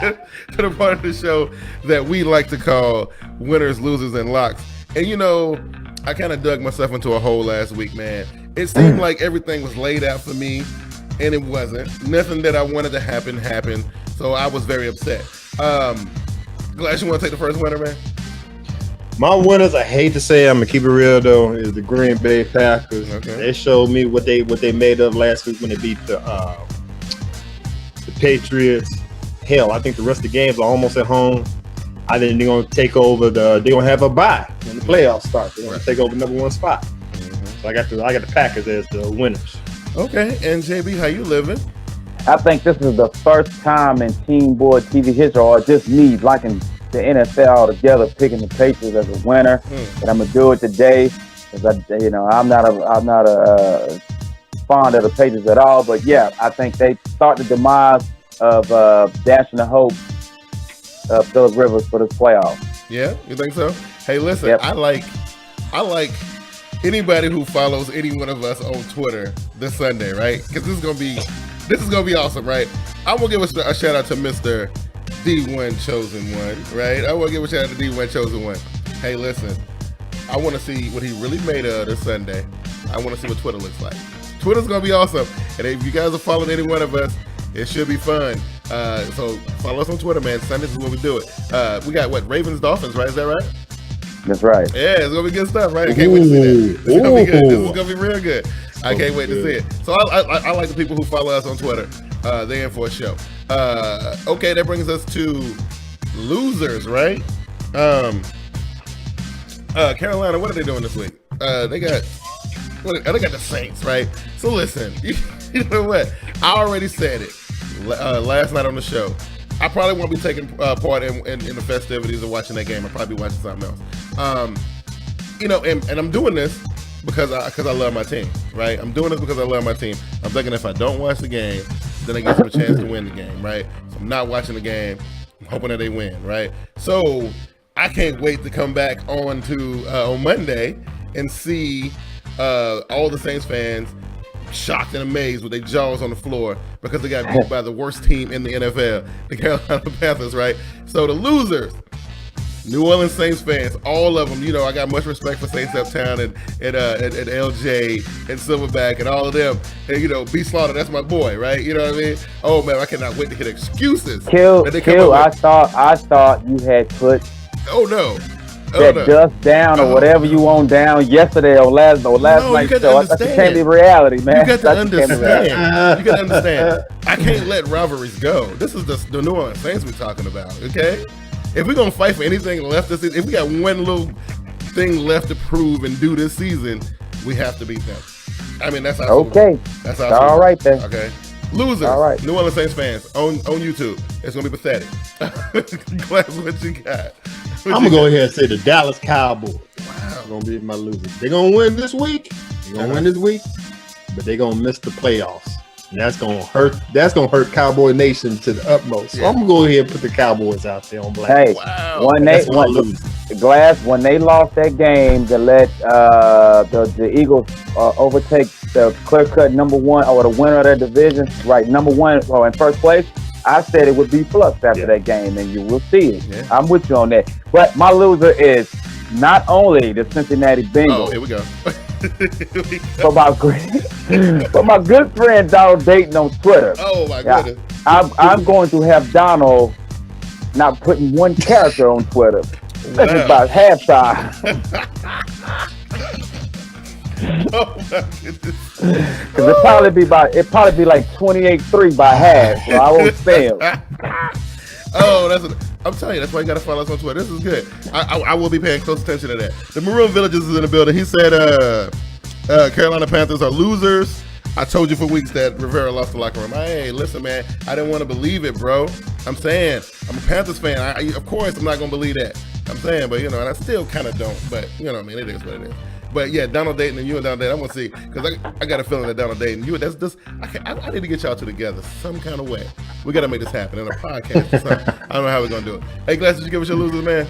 to the part of the show that we like to call winners, losers, and locks. And I kind of dug myself into a hole last week, man. It seemed like everything was laid out for me, and it wasn't. Nothing that I wanted to happen happened, so I was very upset. Glass, you want to take the first winner, man? My winners, I hate to say, I'm gonna keep it real though, is the Green Bay Packers. Okay. They showed me what they made of last week when they beat the Patriots. Hell, I think the rest of the games are almost at home. I think they're gonna take over they're gonna have a bye when the playoffs start. They're gonna take over the #1 spot. Mm-hmm. So I got the Packers as the winners. Okay, and JB, how you living? I think this is the first time in TeamBoydTV history, or just me liking the NFL altogether, picking the Patriots as a winner. And I'm gonna do it today because I'm not a fond of the Patriots at all. But yeah, I think they start the demise of dashing the hope of Phillip Rivers for this playoff. Yeah, you think so? Hey, listen, yep. I like anybody who follows any one of us on Twitter this Sunday, right? Because this is gonna be awesome, right? I will give a shout out to Mr. D1 Chosen One, right? I will give a shout out to D1 Chosen One. Hey, listen, I want to see what he really made of this Sunday. I want to see what Twitter looks like. Twitter's gonna be awesome, and if you guys are following any one of us, it should be fun. So follow us on Twitter, man. Sundays is when we do it. We got Ravens, Dolphins, right? Is that right? That's right. Yeah, it's gonna be good stuff, right? I can't wait to see that. It's gonna be good. This is gonna be real good. I can't wait to see it. So I like the people who follow us on Twitter. They're in for a show. Okay, that brings us to losers, right? Carolina, what are they doing this week? They got the Saints, right? So listen, you know what? I already said it last night on the show. I probably won't be taking part in the festivities of watching that game. I'll probably be watching something else. And I'm doing this because I love my team, right? I'm doing this because I love my team. I'm thinking if I don't watch the game, then I give them a chance to win the game, right? So I'm not watching the game. I'm hoping that they win, right? So I can't wait to come back on Monday and see all the Saints fans shocked and amazed with their jaws on the floor because they got beat by the worst team in the NFL, the Carolina Panthers, right? So the losers, New Orleans Saints fans, all of them, I got much respect for Saints Uptown and LJ and Silverback and all of them. And, B. Slaughter, that's my boy, right? You know what I mean? Oh, man, I cannot wait to hear excuses. Kill, I thought you had put dust down or whatever you on down yesterday or last night's show. That can't be reality, man. You got to understand. You got to understand. I can't let rivalries go. This is the New Orleans Saints we're talking about, okay? If we're going to fight for anything left this season, if we got one little thing left to prove and do this season, we have to beat them. I mean, that's our okay. That's our all right then. Okay. Losers, all right. New Orleans Saints fans on YouTube. It's going to be pathetic. Glass, what you got? I'm going to go ahead and say the Dallas Cowboys. Wow. Going to be my losers. They're going to win this week. But they're going to miss the playoffs. And that's gonna hurt. That's gonna hurt Cowboy Nation to the utmost. So I'm gonna go ahead and put the Cowboys out there on black. Hey, when they lost that game to let the Eagles overtake the clear-cut #1 or the winner of their division, right? #1 or in first place. I said it would be flux after that game, and you will see it. Yeah. I'm with you on that. But my loser is not only the Cincinnati Bengals. Oh, here we go. But my good friend Donald Dayton on Twitter. Oh my goodness! I'm going to have Donald not putting one character on Twitter. That's about halftime. Oh my goodness! Because it probably be like 28-3 by half. So I won't say him. I'm telling you, that's why you got to follow us on Twitter. This is good. I will be paying close attention to that. The Maroon Villages is in the building. He said Carolina Panthers are losers. I told you for weeks that Rivera lost the locker room. Hey, listen, man, I didn't want to believe it, bro. I'm saying, I'm a Panthers fan. Of course, I'm not going to believe that. I'm saying, but, and I still kind of don't. But, you know what I mean? It is what it is. But yeah, Donald Dayton and you and Donald Dayton, I'm gonna see, because I got a feeling that Donald Dayton, I need to get y'all two together some kind of way. We gotta make this happen in a podcast or something. I don't know how we're gonna do it. Hey, Glass, did you give us your losers, man?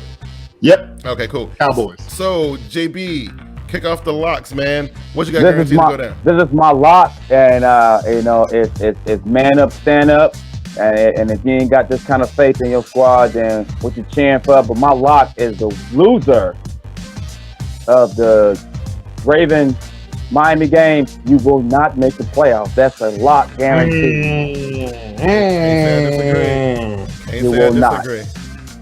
Yep. Okay, cool. Cowboys. So JB, kick off the locks, man. What you got guaranteed to go down? This is my lock, and it's man up, stand up. And if you ain't got this kind of faith in your squad, then what you cheering for? But my lock is the loser of the Ravens Miami game. You will not make the playoffs. That's a lock guarantee. You will not.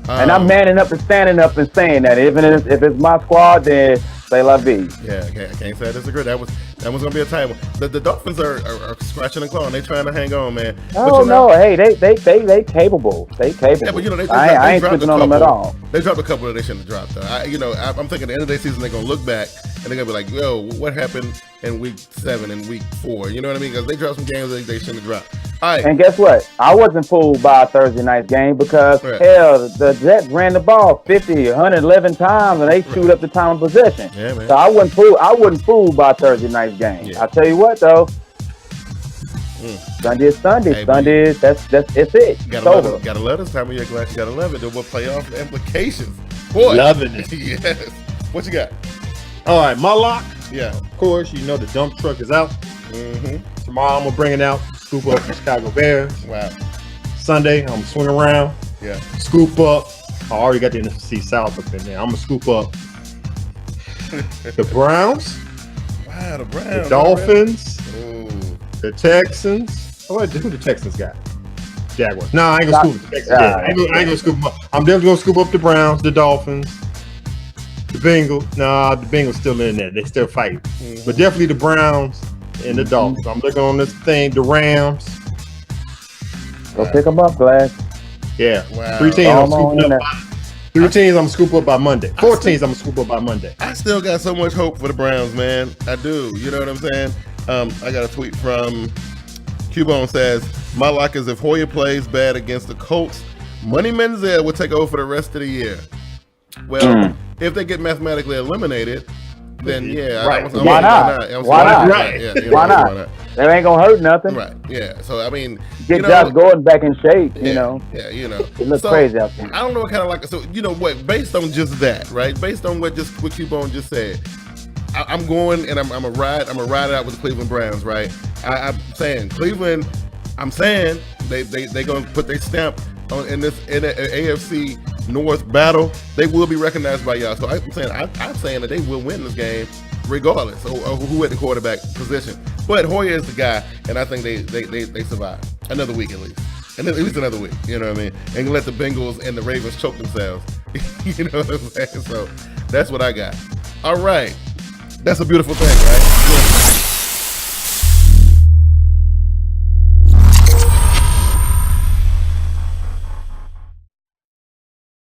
And I'm manning up and standing up and saying that. Even if it's my squad, then say la vie. Yeah, I can't say I disagree. That was gonna be a tight one. The Dolphins are scratching and clawing. They trying to hang on, man. Oh no, hey, they capable. They capable. Yeah, but you know I ain't sleeping on them at all. They dropped a couple that they shouldn't have dropped. Though. I'm thinking at the end of the season they're gonna look back and they're gonna be like, yo, what happened in week 7 and week 4? You know what I mean? Because they dropped some games that they shouldn't have dropped. All right. And guess what? I wasn't fooled by a Thursday night game because hell, the Jets ran the ball 50, 111 times and they shoot up the time of possession. Yeah, man. So I wasn't fooled by a Thursday night game. Yeah. I tell you what though. Sunday is Sunday. Hey, Sunday is it's it. Gotta love this time of year, Glass. You gotta love it. There were playoff implications. Boy, loving it. Yes. What you got? All right, my lock. Yeah. Of course, you know the dump truck is out. Mm-hmm. Tomorrow I'm gonna bring it out. Scoop up the Chicago Bears. Wow. Sunday I'm gonna swing around. Yeah. Scoop up. I already got the NFC South up in there. I'm gonna scoop up the Browns. Wow, the Browns. The Dolphins. Ooh. The Texans. Oh, who the Texans got? Jaguars. No, I ain't gonna scoop the Texans. I ain't gonna scoop them up. I'm definitely gonna scoop up the Browns, the Dolphins, the Bengals. Nah, the Bengals still in there. They still fighting. Mm-hmm. But definitely the Browns and the Dolphins. I'm looking on this thing, the Rams. Go pick them up, Glass. Yeah. Wow. 3 teams I'm scooping up. 3 teams I'm gonna scoop up by Monday. 4 teams I'm gonna scoop up by Monday. I still got so much hope for the Browns, man. I do. You know what I'm saying? I got a tweet from Cubone says, my lock is if Hoyer plays bad against the Colts, Money Menzel will take over for the rest of the year. Well, if they get mathematically eliminated, then yeah. Right. Why not? Why not? Right. Yeah, why not? That ain't gonna hurt nothing. Right. Yeah. So I mean, get Josh Gordon back in shape. You know. Yeah. You know. It looks crazy out there. I don't know what kind of like. So you know what? Based on just that, right? Based on what Cubone just said, I'm going and I'm gonna ride it out with the Cleveland Browns, right? I'm saying Cleveland. I'm saying they gonna put their stamp on in the AFC North battle. They will be recognized by y'all. So I'm saying that they will win this game regardless of who at the quarterback position. But Hoyer is the guy, and I think they survive another week at least. And at least another week, you know what I mean? And let the Bengals and the Ravens choke themselves. You know what I'm saying? So that's what I got. All right. That's a beautiful thing, right? Yeah.